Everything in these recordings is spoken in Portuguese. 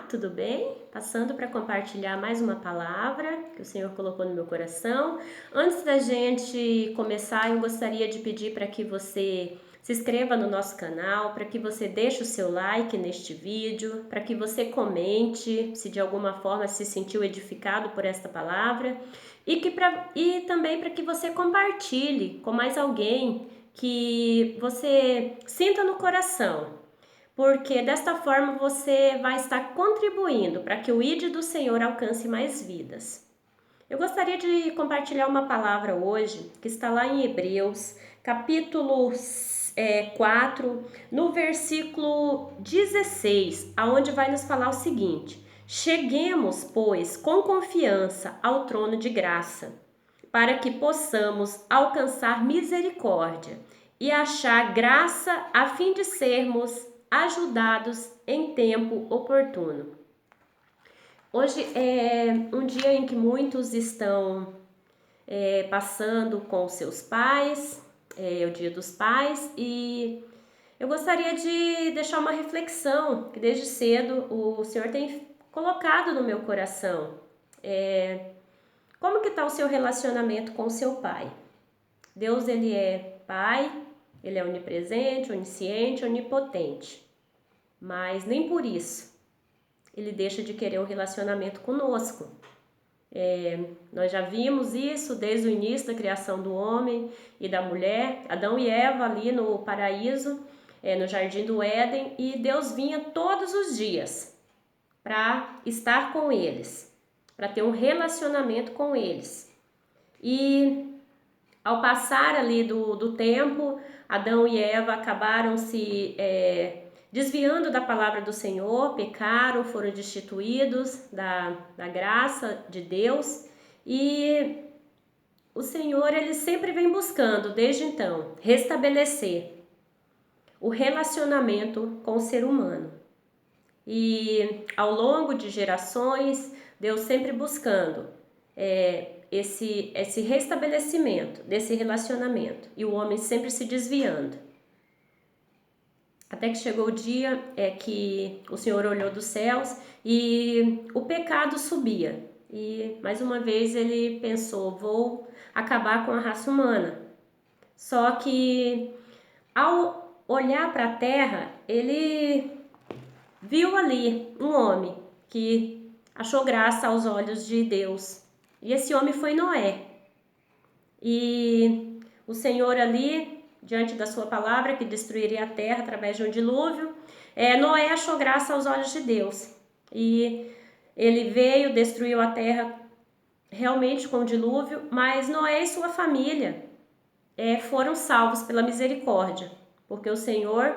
tudo bem? Passando para compartilhar mais uma palavra que o Senhor colocou no meu coração. Antes da gente começar, eu gostaria de pedir para que você se inscreva no nosso canal, para que você deixe o seu like neste vídeo, para que você comente se de alguma forma se sentiu edificado por esta palavra e também para que você compartilhe com mais alguém que você sinta no coração, porque desta forma você vai estar contribuindo para que o ID do Senhor alcance mais vidas. Eu gostaria de compartilhar uma palavra hoje que está lá em Hebreus, capítulo 4, no versículo 16, aonde vai nos falar o seguinte: cheguemos, pois, com confiança ao trono de graça, para que possamos alcançar misericórdia e achar graça a fim de sermos ajudados em tempo oportuno. Hoje é um dia em que muitos estão passando com seus pais, é o Dia dos Pais, e eu gostaria de deixar uma reflexão que desde cedo o Senhor tem colocado no meu coração. Como que está o seu relacionamento com o seu pai? Deus, ele é pai, ele é onipresente, onisciente, onipotente. Mas nem por isso ele deixa de querer um relacionamento conosco. Nós já vimos isso desde o início da criação do homem e da mulher, Adão e Eva ali no paraíso, no jardim do Éden, e Deus vinha todos os dias para estar com eles, para ter um relacionamento com eles. E ao passar ali do tempo, Adão e Eva acabaram se desviando da palavra do Senhor, pecaram, foram destituídos da graça de Deus, e o Senhor, ele sempre vem buscando, desde então, restabelecer o relacionamento com o ser humano. E ao longo de gerações, Deus sempre buscando esse restabelecimento desse relacionamento, e o homem sempre se desviando. Até que chegou o dia que o Senhor olhou dos céus e o pecado subia. E mais uma vez ele pensou: vou acabar com a raça humana. Só que ao olhar para a terra, ele viu ali um homem que achou graça aos olhos de Deus. E esse homem foi Noé. E o Senhor ali, diante da sua palavra, que destruiria a terra através de um dilúvio, Noé achou graça aos olhos de Deus. E ele veio, destruiu a terra realmente com o dilúvio, mas Noé e sua família foram salvos pela misericórdia, porque o Senhor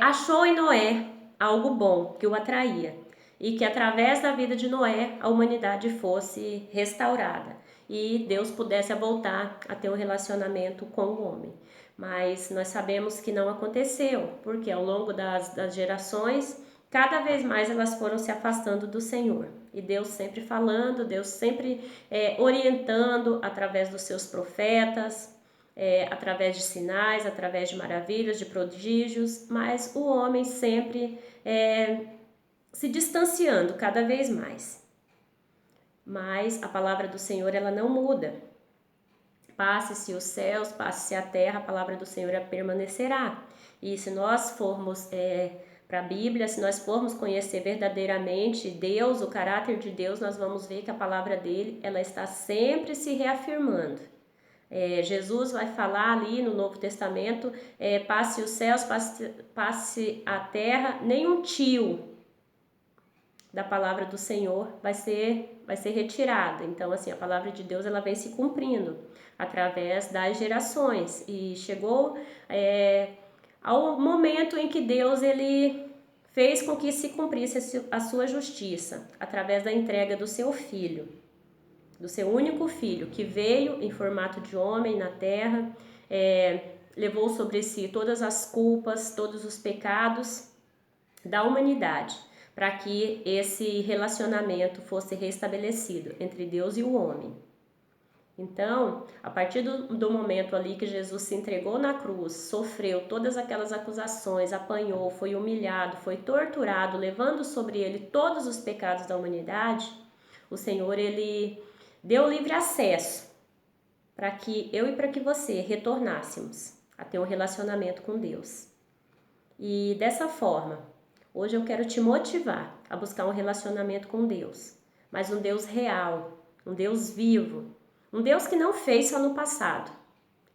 achou em Noé algo bom que o atraía, e que através da vida de Noé a humanidade fosse restaurada e Deus pudesse voltar a ter um relacionamento com o homem. Mas nós sabemos que não aconteceu, porque ao longo das gerações, cada vez mais elas foram se afastando do Senhor. E Deus sempre falando, Deus sempre orientando através dos seus profetas, através de sinais, através de maravilhas, de prodígios, mas o homem sempre se distanciando cada vez mais. Mas a palavra do Senhor, ela não muda. Passe-se os céus, passe-se a terra, a palavra do Senhor permanecerá. E se nós formos para a Bíblia, se nós formos conhecer verdadeiramente Deus, o caráter de Deus, nós vamos ver que a palavra dele, ela está sempre se reafirmando. Jesus vai falar ali no Novo Testamento, passe os céus, passe a terra, nenhum tio da palavra do Senhor vai ser retirada. Então, assim, a palavra de Deus, ela vem se cumprindo através das gerações, e chegou ao momento em que Deus, ele fez com que se cumprisse a sua justiça através da entrega do seu filho, do seu único filho, que veio em formato de homem na terra, levou sobre si todas as culpas, todos os pecados da humanidade, para que esse relacionamento fosse restabelecido entre Deus e o homem. Então, a partir do momento ali que Jesus se entregou na cruz, sofreu todas aquelas acusações, apanhou, foi humilhado, foi torturado, levando sobre ele todos os pecados da humanidade, o Senhor, ele deu livre acesso para que eu e para que você retornássemos a ter um relacionamento com Deus. E dessa forma, hoje eu quero te motivar a buscar um relacionamento com Deus, mas um Deus real, um Deus vivo, um Deus que não fez só no passado.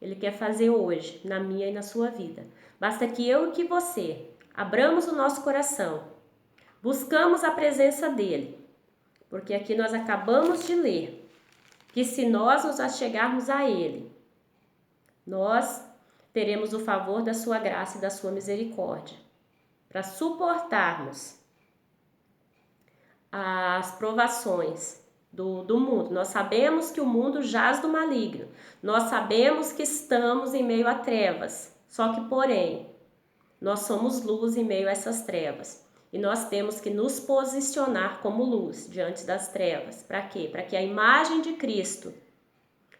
Ele quer fazer hoje, na minha e na sua vida. Basta que eu e que você abramos o nosso coração, buscamos a presença dele, porque aqui nós acabamos de ler que se nós nos achegarmos a ele, nós teremos o favor da sua graça e da sua misericórdia, para suportarmos as provações do mundo. Nós sabemos que o mundo jaz do maligno, nós sabemos que estamos em meio a trevas, só que porém, nós somos luz em meio a essas trevas. E nós temos que nos posicionar como luz diante das trevas. Para quê? Para que a imagem de Cristo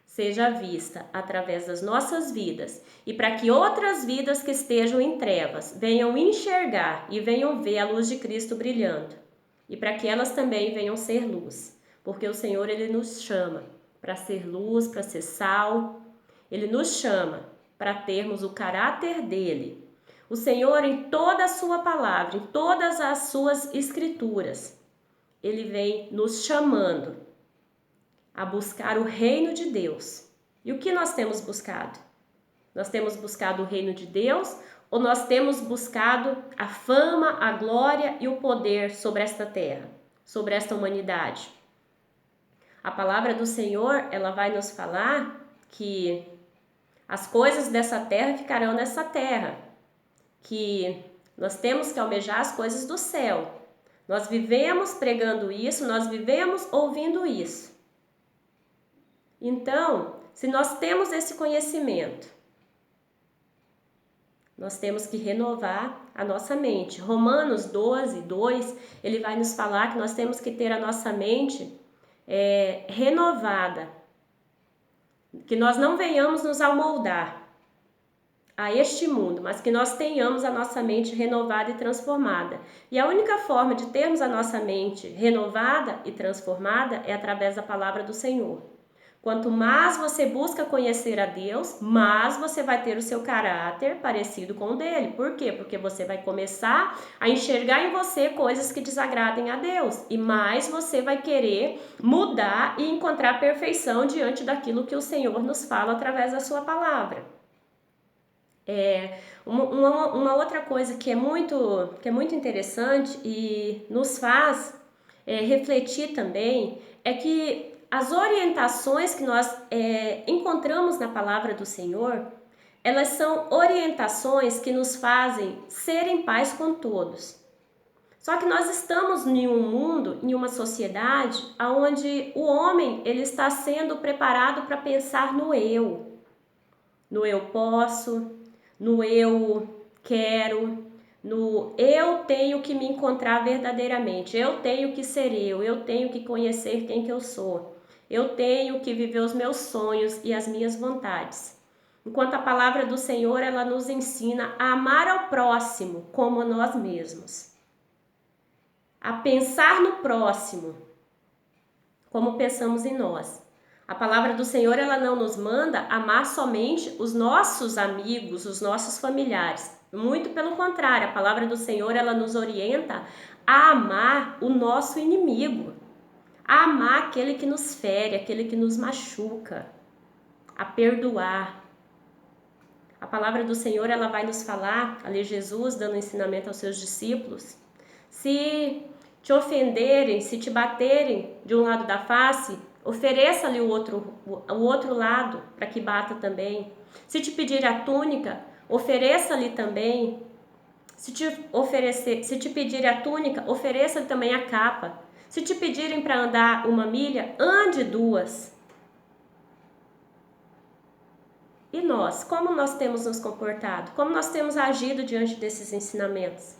seja vista através das nossas vidas e para que outras vidas que estejam em trevas venham enxergar e venham ver a luz de Cristo brilhando. E para que elas também venham ser luz. Porque o Senhor, ele nos chama para ser luz, para ser sal. Ele nos chama para termos o caráter dele. O Senhor, em toda a sua palavra, em todas as suas escrituras, ele vem nos chamando a buscar o reino de Deus. E o que nós temos buscado? Nós temos buscado o reino de Deus ou nós temos buscado a fama, a glória e o poder sobre esta terra, sobre esta humanidade? A palavra do Senhor, ela vai nos falar que as coisas dessa terra ficarão nessa terra, que nós temos que almejar as coisas do céu. Nós vivemos pregando isso, nós vivemos ouvindo isso. Então, se nós temos esse conhecimento, nós temos que renovar a nossa mente. Romanos 12, 2, ele vai nos falar que nós temos que ter a nossa mente renovada, que nós não venhamos nos amoldar a este mundo, mas que nós tenhamos a nossa mente renovada e transformada. E a única forma de termos a nossa mente renovada e transformada é através da palavra do Senhor. Quanto mais você busca conhecer a Deus, mais você vai ter o seu caráter parecido com o dele. Por quê? Porque você vai começar a enxergar em você coisas que desagradem a Deus. E mais você vai querer mudar e encontrar perfeição diante daquilo que o Senhor nos fala através da sua palavra. Uma outra coisa que é muito interessante e nos faz refletir também é que as orientações que nós encontramos na palavra do Senhor, elas são orientações que nos fazem ser em paz com todos. Só que nós estamos em um mundo, em uma sociedade, onde o homem ele está sendo preparado para pensar no eu posso, no eu quero, no eu tenho que me encontrar verdadeiramente, eu tenho que ser eu tenho que conhecer quem que eu sou. Eu tenho que viver os meus sonhos e as minhas vontades. Enquanto a palavra do Senhor, ela nos ensina a amar ao próximo como a nós mesmos. A pensar no próximo como pensamos em nós. A palavra do Senhor, ela não nos manda amar somente os nossos amigos, os nossos familiares. Muito pelo contrário, a palavra do Senhor, ela nos orienta a amar o nosso inimigo. A amar aquele que nos fere, aquele que nos machuca, a perdoar. A palavra do Senhor, ela vai nos falar, ali Jesus dando ensinamento aos seus discípulos, se te ofenderem, se te baterem de um lado da face, ofereça-lhe o outro lado para que bata também. Se te pedir a túnica, ofereça-lhe também. Se te pedir a túnica, ofereça-lhe também a capa. Se te pedirem para andar 1 milha, ande 2. E nós, como nós temos nos comportado? Como nós temos agido diante desses ensinamentos?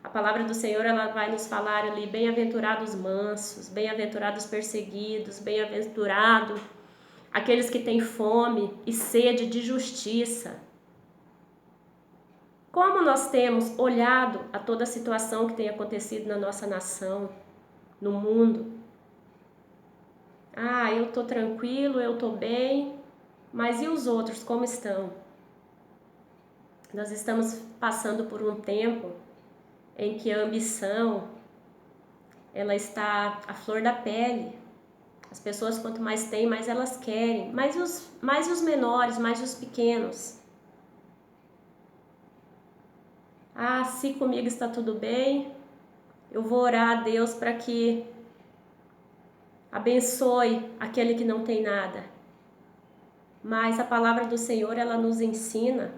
A palavra do Senhor, ela vai nos falar ali, bem-aventurados mansos, bem-aventurados perseguidos, bem-aventurado aqueles que têm fome e sede de justiça. Como nós temos olhado a toda a situação que tem acontecido na nossa nação, no mundo? Ah, eu estou tranquilo, eu estou bem, mas e os outros, como estão? Nós estamos passando por um tempo em que a ambição, ela está à flor da pele. As pessoas, quanto mais têm, mais elas querem. Mais os menores, mais os pequenos. Ah, se comigo está tudo bem, eu vou orar a Deus para que abençoe aquele que não tem nada. Mas a palavra do Senhor, ela nos ensina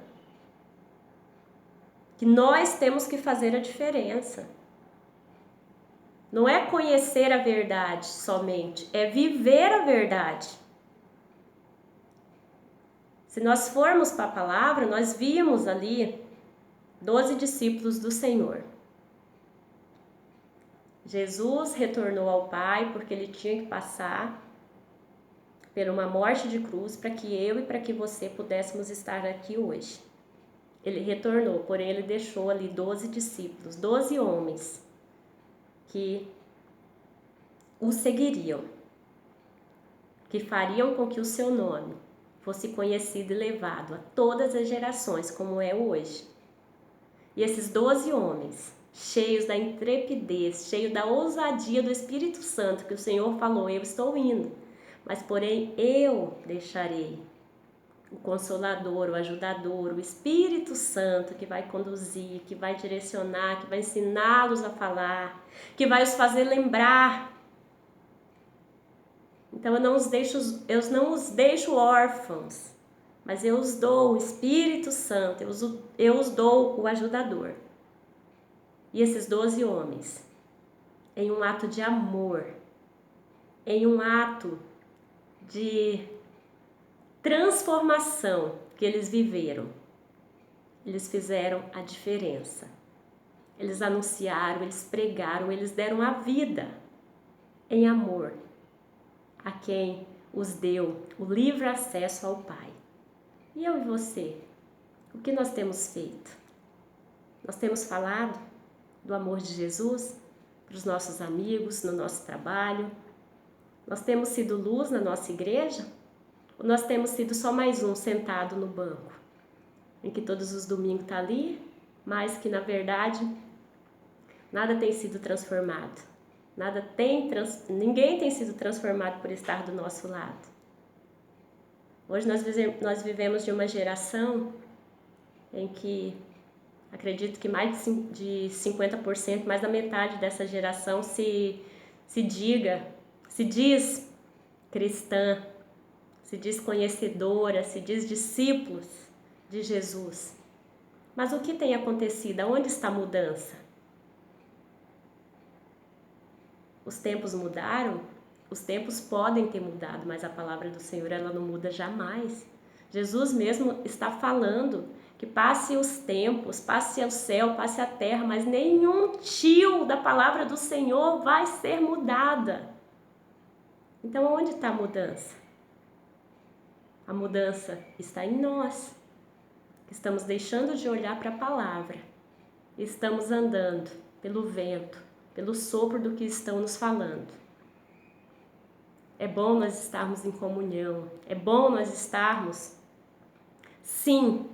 que nós temos que fazer a diferença. Não é conhecer a verdade somente, é viver a verdade. Se nós formos para a palavra, nós vimos ali 12 discípulos do Senhor. Jesus retornou ao Pai porque ele tinha que passar por uma morte de cruz para que eu e para que você pudéssemos estar aqui hoje. Ele retornou, porém ele deixou ali 12 discípulos, 12 homens que o seguiriam, que fariam com que o seu nome fosse conhecido e levado a todas as gerações, como é hoje. E esses 12 homens, cheios da intrepidez, cheios da ousadia do Espírito Santo, que o Senhor falou, eu estou indo, mas porém eu deixarei o Consolador, o Ajudador, o Espírito Santo que vai conduzir, que vai direcionar, que vai ensiná-los a falar, que vai os fazer lembrar. Então eu não os deixo órfãos, mas eu os dou o Espírito Santo, eu os dou o Ajudador. E esses 12 homens, em um ato de amor, em um ato de transformação que eles viveram, eles fizeram a diferença. Eles anunciaram, eles pregaram, eles deram a vida em amor a quem os deu o livre acesso ao Pai. E eu e você, o que nós temos feito? Nós temos falado do amor de Jesus para os nossos amigos, no nosso trabalho? Nós temos sido luz na nossa igreja? Ou nós temos sido só mais um sentado no banco, em que todos os domingos está ali, mas que na verdade nada tem sido transformado? Ninguém tem sido transformado por estar do nosso lado. Hoje nós vivemos de uma geração em que acredito que mais de 50%, mais da metade dessa geração se diz cristã, se diz conhecedora, se diz discípulos de Jesus. Mas o que tem acontecido? Onde está a mudança? Os tempos mudaram? Os tempos podem ter mudado, mas a palavra do Senhor, ela não muda jamais. Jesus mesmo está falando que passe os tempos, passe o céu, passe a terra, mas nenhum tio da palavra do Senhor vai ser mudada. Então, onde está a mudança? A mudança está em nós, que estamos deixando de olhar para a palavra, estamos andando pelo vento, pelo sopro do que estão nos falando. É bom nós estarmos em comunhão, é bom nós estarmos, sim,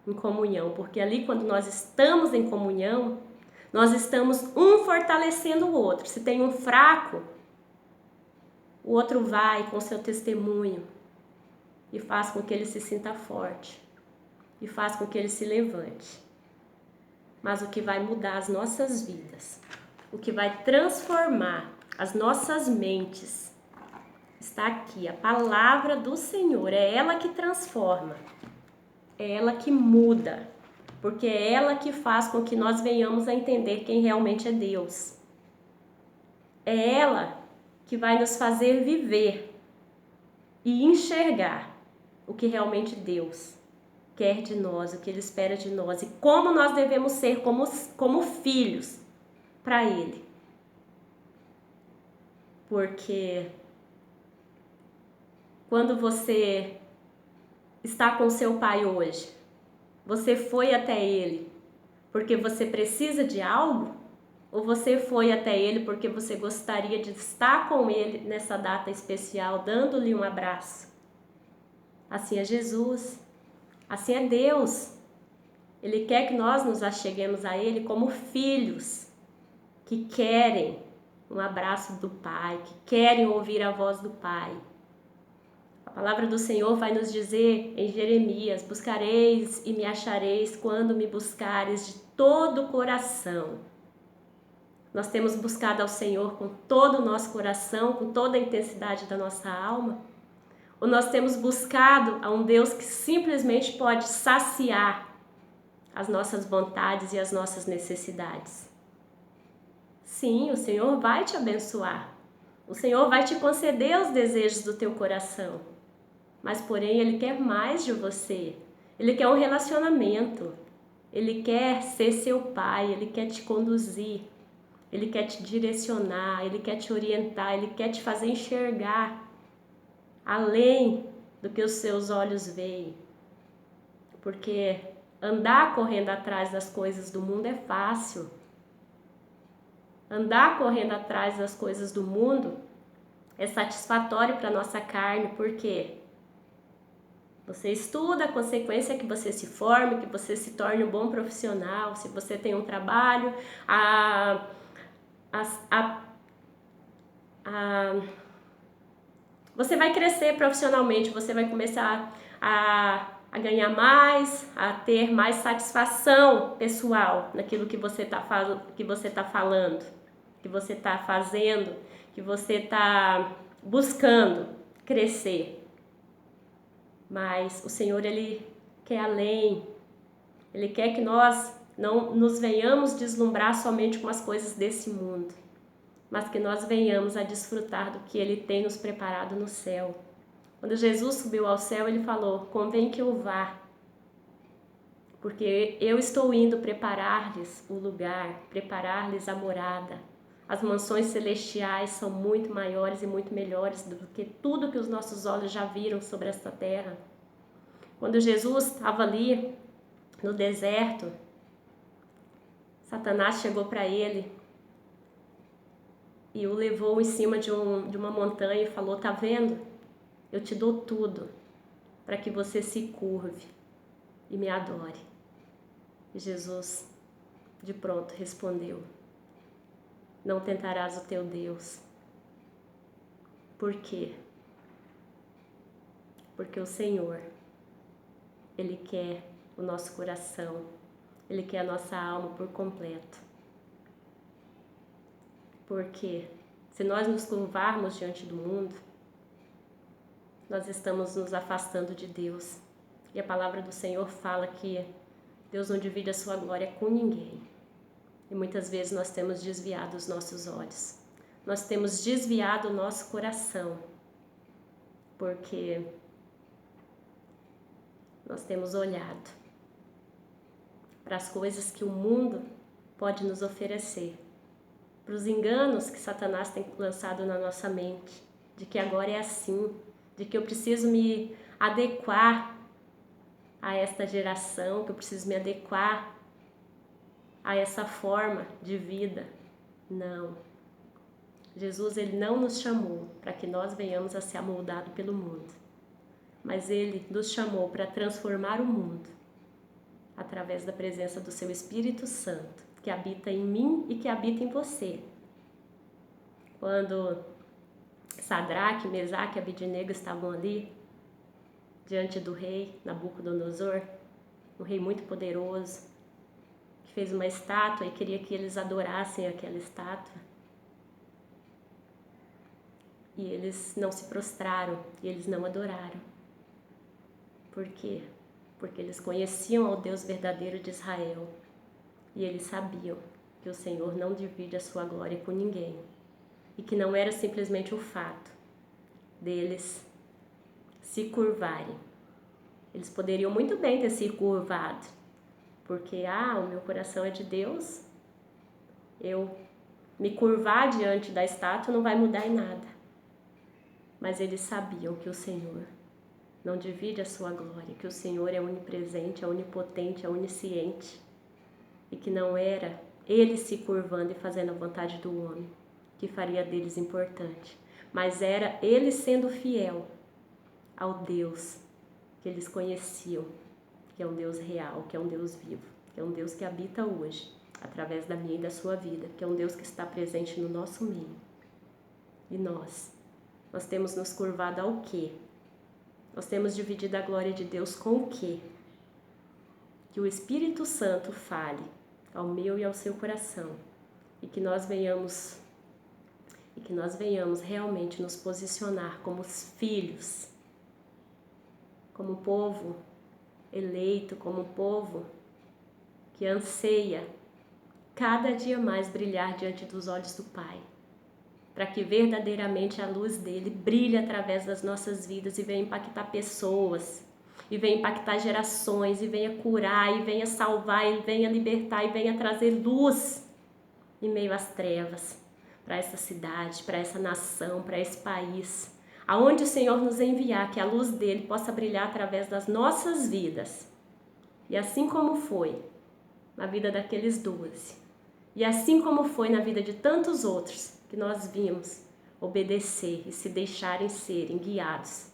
em comunhão, porque ali quando nós estamos em comunhão, nós estamos um fortalecendo o outro. Se tem um fraco, o outro vai com seu testemunho e faz com que ele se sinta forte, e faz com que ele se levante. Mas o que vai mudar as nossas vidas, o que vai transformar as nossas mentes, está aqui, a palavra do Senhor. É ela que transforma, é ela que muda, porque é ela que faz com que nós venhamos a entender quem realmente é Deus. É ela que vai nos fazer viver e enxergar o que realmente Deus quer de nós, o que Ele espera de nós e como nós devemos ser como filhos para Ele. Porque Quando você está com seu pai hoje, você foi até ele porque você precisa de algo? Ou você foi até ele porque você gostaria de estar com ele nessa data especial, dando-lhe um abraço? Assim é Jesus, assim é Deus. Ele quer que nós nos acheguemos a ele como filhos que querem um abraço do Pai, que querem ouvir a voz do Pai. A palavra do Senhor vai nos dizer em Jeremias: buscareis e me achareis quando me buscareis de todo o coração. Nós temos buscado ao Senhor com todo o nosso coração, com toda a intensidade da nossa alma? Ou nós temos buscado a um Deus que simplesmente pode saciar as nossas vontades e as nossas necessidades? Sim, o Senhor vai te abençoar. O Senhor vai te conceder os desejos do teu coração. Mas, porém, Ele quer mais de você. Ele quer um relacionamento. Ele quer ser seu pai, Ele quer te conduzir. Ele quer te direcionar, Ele quer te orientar, Ele quer te fazer enxergar além do que os seus olhos veem. Porque andar correndo atrás das coisas do mundo é fácil. Andar correndo atrás das coisas do mundo é satisfatório para a nossa carne, porque você estuda, a consequência é que você se forme, que você se torne um bom profissional, se você tem um trabalho, você vai crescer profissionalmente, você vai começar a ganhar mais, a ter mais satisfação pessoal naquilo que você está falando, que você está fazendo, que você está buscando crescer. Mas o Senhor, Ele quer além. Ele quer que nós não nos venhamos deslumbrar somente com as coisas desse mundo, mas que nós venhamos a desfrutar do que Ele tem nos preparado no céu. Quando Jesus subiu ao céu, Ele falou: convém que eu vá, porque eu estou indo preparar-lhes o lugar, preparar-lhes a morada. As mansões celestiais são muito maiores e muito melhores do que tudo que os nossos olhos já viram sobre esta terra. Quando Jesus estava ali no deserto, Satanás chegou para ele e o levou em cima de uma montanha e falou: tá vendo? Eu te dou tudo para que você se curve e me adore. E Jesus, de pronto, respondeu: não tentarás o teu Deus. Por quê? Porque o Senhor, Ele quer o nosso coração, Ele quer a nossa alma por completo. Porque se nós nos curvarmos diante do mundo, nós estamos nos afastando de Deus. E a palavra do Senhor fala que Deus não divide a sua glória com ninguém. E muitas vezes nós temos desviado os nossos olhos. Nós temos desviado o nosso coração. Porque nós temos olhado para as coisas que o mundo pode nos oferecer, para os enganos que Satanás tem lançado na nossa mente, de que agora é assim, de que eu preciso me adequar a esta geração, que eu preciso me adequar a essa forma de vida. Não. Jesus, Ele não nos chamou para que nós venhamos a ser amoldados pelo mundo, mas Ele nos chamou para transformar o mundo através da presença do Seu Espírito Santo, que habita em mim e que habita em você. Quando Sadraque, Mesaque e Abednego estavam ali, diante do rei Nabucodonosor, um rei muito poderoso, que fez uma estátua e queria que eles adorassem aquela estátua. E eles não se prostraram, e eles não adoraram. Por quê? Porque eles conheciam ao Deus verdadeiro de Israel, e eles sabiam que o Senhor não divide a sua glória com ninguém, e que não era simplesmente o fato deles se curvarem. Eles poderiam muito bem ter se curvado, porque o meu coração é de Deus, eu me curvar diante da estátua não vai mudar em nada. mas eles sabiam que o Senhor não divide a sua glória, que o Senhor é onipresente, é onipotente, é onisciente, e que não era eles se curvando e fazendo a vontade do homem que faria deles importante, mas era eles sendo fiel ao Deus que eles conheciam, que é um Deus real, que é um Deus vivo, que é um Deus que habita hoje, através da minha e da sua vida, que é um Deus que está presente no nosso meio. E nós temos nos curvado ao quê? Nós temos dividido a glória de Deus com o quê? Que o Espírito Santo fale ao meu e ao seu coração e que nós venhamos realmente nos posicionar como os filhos, como um povo eleito, como um povo que anseia cada dia mais brilhar diante dos olhos do Pai, para que verdadeiramente a luz dele brilhe através das nossas vidas e venha impactar pessoas, e venha impactar gerações, e venha curar, e venha salvar, e venha libertar, e venha trazer luz em meio às trevas, para essa cidade, para essa nação, para esse país, aonde o Senhor nos enviar, que a luz dele possa brilhar através das nossas vidas. E assim como foi na vida daqueles 12, e assim como foi na vida de tantos outros que nós vimos obedecer e se deixarem serem guiados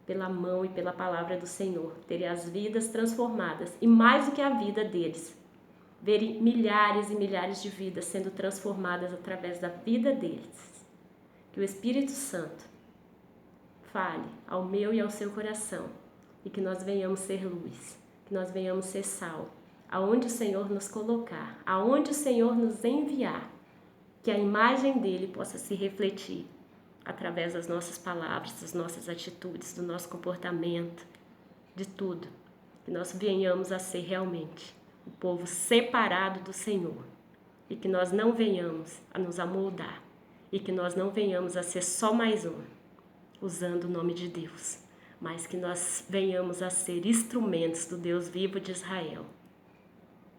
pela mão e pela palavra do Senhor, terem as vidas transformadas, e mais do que a vida deles, verem milhares e milhares de vidas sendo transformadas através da vida deles. Que o Espírito Santo fale ao meu e ao seu coração, e que nós venhamos ser luz, que nós venhamos ser sal, aonde o Senhor nos colocar, aonde o Senhor nos enviar, que a imagem dele possa se refletir através das nossas palavras, das nossas atitudes, do nosso comportamento, de tudo, que nós venhamos a ser realmente o povo separado do Senhor, e que nós não venhamos a nos amoldar, e que nós não venhamos a ser só mais um, usando o nome de Deus, mas que nós venhamos a ser instrumentos do Deus vivo de Israel,